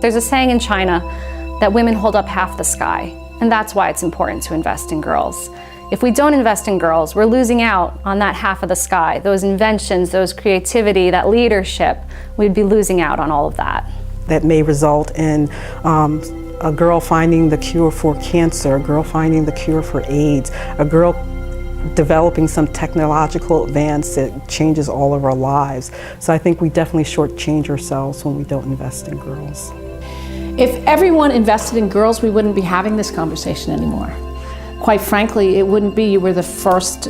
There's a saying in China that women hold up half the sky, and that's why it's important to invest in girls. If we don't invest in girls, we're losing out on that half of the sky, those inventions, those creativity, that leadership. We'd be losing out on all of that. That may result in a girl finding the cure for cancer, a girl finding the cure for AIDS, a girl developing some technological advance that changes all of our lives. So I think we definitely shortchange ourselves when we don't invest in girls. If everyone invested in girls, we wouldn't be having this conversation anymore. Quite frankly, it wouldn't be you were the first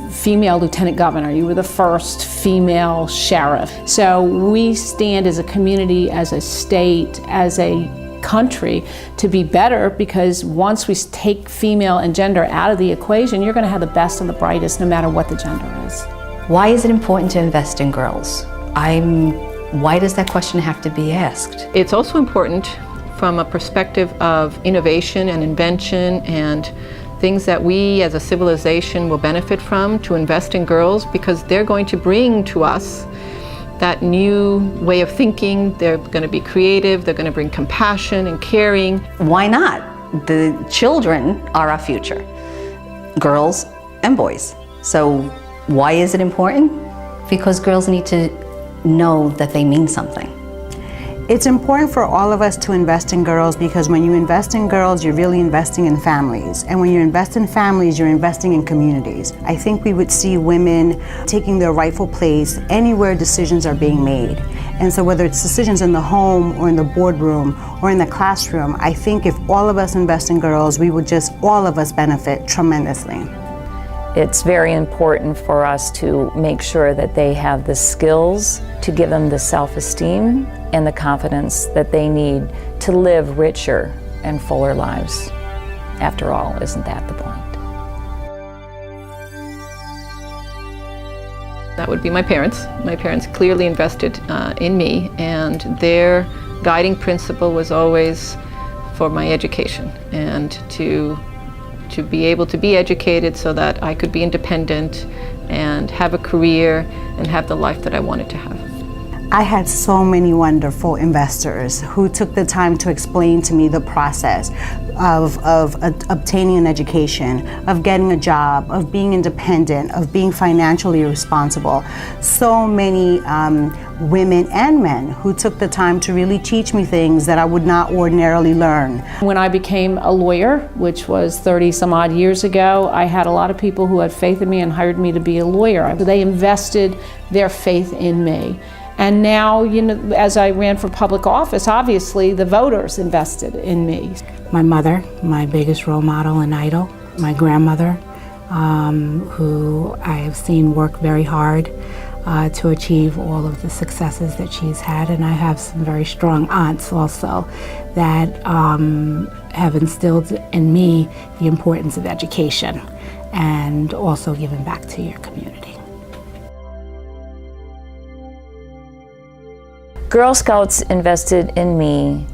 female lieutenant governor, you were the first female sheriff. So we stand as a community, as a state, as a country to be better, because once we take female and gender out of the equation, you're going to have the best and the brightest no matter what the gender is. Why is it important to invest in girls? Why does that question have to be asked? It's also important from a perspective of innovation and invention and things that we as a civilization will benefit from, to invest in girls, because they're going to bring to us that new way of thinking. They're going to be creative, they're going to bring compassion and caring. Why not? The children are our future, girls and boys. So why is it important? Because girls need to know that they mean something. It's important for all of us to invest in girls, because when you invest in girls, you're really investing in families. And when you invest in families, you're investing in communities. I think we would see women taking their rightful place anywhere decisions are being made. And so whether it's decisions in the home or in the boardroom or in the classroom, I think if all of us invest in girls, we would just, all of us benefit tremendously. It's very important for us to make sure that they have the skills to give them the self-esteem and the confidence that they need to live richer and fuller lives. After all, isn't that the point? That would be my parents. My parents clearly invested in me, and their guiding principle was always for my education and to be able to be educated so that I could be independent and have a career and have the life that I wanted to have. I had so many wonderful investors who took the time to explain to me the process of obtaining an education, of getting a job, of being independent, of being financially responsible. So many women and men who took the time to really teach me things that I would not ordinarily learn. When I became a lawyer, which was 30 some odd years ago, I had a lot of people who had faith in me and hired me to be a lawyer. They invested their faith in me. And now, you know, as I ran for public office, obviously the voters invested in me. My mother, my biggest role model and idol, my grandmother, who I have seen work very hard to achieve all of the successes that she's had. And I have some very strong aunts also that have instilled in me the importance of education and also giving back to your community. Girl Scouts invested in me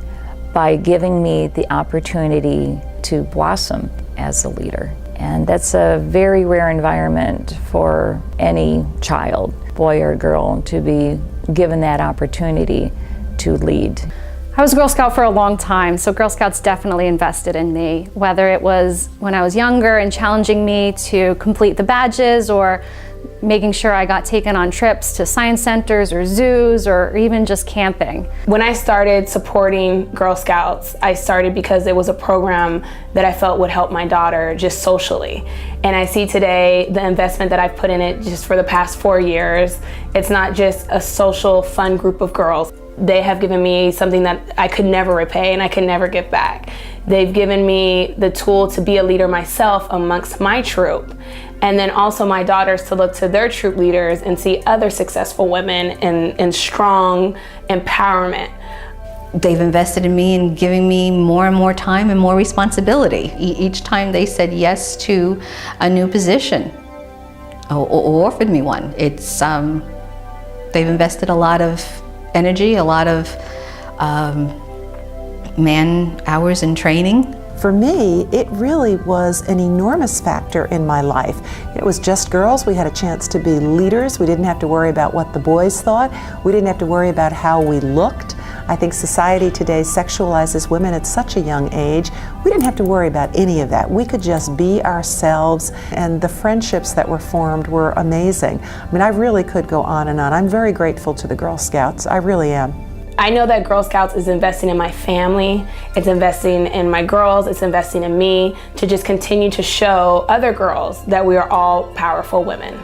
by giving me the opportunity to blossom as a leader. And that's a very rare environment for any child, boy or girl, to be given that opportunity to lead. I was a Girl Scout for a long time, so Girl Scouts definitely invested in me, whether it was when I was younger and challenging me to complete the badges, or making sure I got taken on trips to science centers or zoos, or even just camping. When I started supporting Girl Scouts, I started because it was a program that I felt would help my daughter just socially. And I see today the investment that I've put in it just for the past 4 years. It's not just a social, fun group of girls. They have given me something that I could never repay and I could never give back. They've given me the tool to be a leader myself amongst my troop. And then also my daughters to look to their troop leaders and see other successful women in strong empowerment. They've invested in me and giving me more and more time and more responsibility. Each time they said yes to a new position or offered me one. It's they've invested a lot of energy, a lot of man hours in training. For me, it really was an enormous factor in my life. It was just girls. We had a chance to be leaders. We didn't have to worry about what the boys thought. We didn't have to worry about how we looked. I think society today sexualizes women at such a young age. We didn't have to worry about any of that. We could just be ourselves, and the friendships that were formed were amazing. I mean, I really could go on and on. I'm very grateful to the Girl Scouts. I really am. I know that Girl Scouts is investing in my family, it's investing in my girls, it's investing in me to just continue to show other girls that we are all powerful women.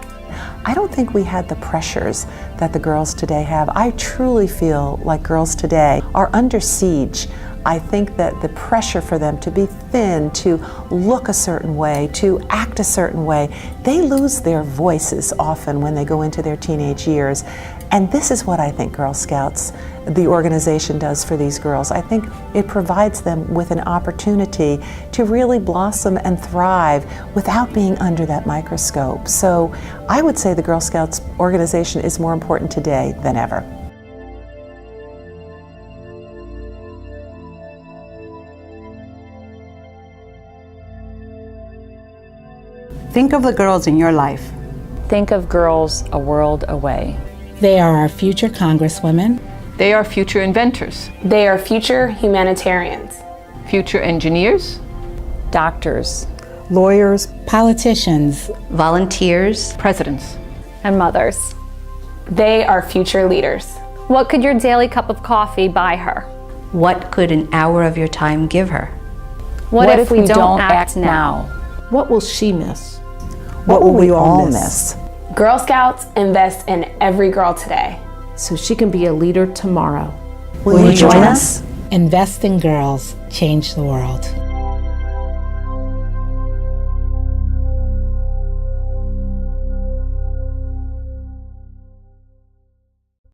I don't think we had the pressures that the girls today have. I truly feel like girls today are under siege. I think that the pressure for them to be thin, to look a certain way, to act a certain way, they lose their voices often when they go into their teenage years. And this is what I think Girl Scouts, the organization, does for these girls. I think it provides them with an opportunity to really blossom and thrive without being under that microscope. So I would say the Girl Scouts organization is more important today than ever. Think of the girls in your life. Think of girls a world away. They are our future congresswomen. They are future inventors, They are future humanitarians. future engineers, Doctors, Lawyers, Politicians. Volunteers. presidents. And mothers. They are future leaders. What could your daily cup of coffee buy her? What could an hour of your time give her? What if we don't act now? What will she miss? what will we all miss? Girl Scouts invest in every girl today. So she can be a leader tomorrow. Will you join us? Invest in girls, change the world.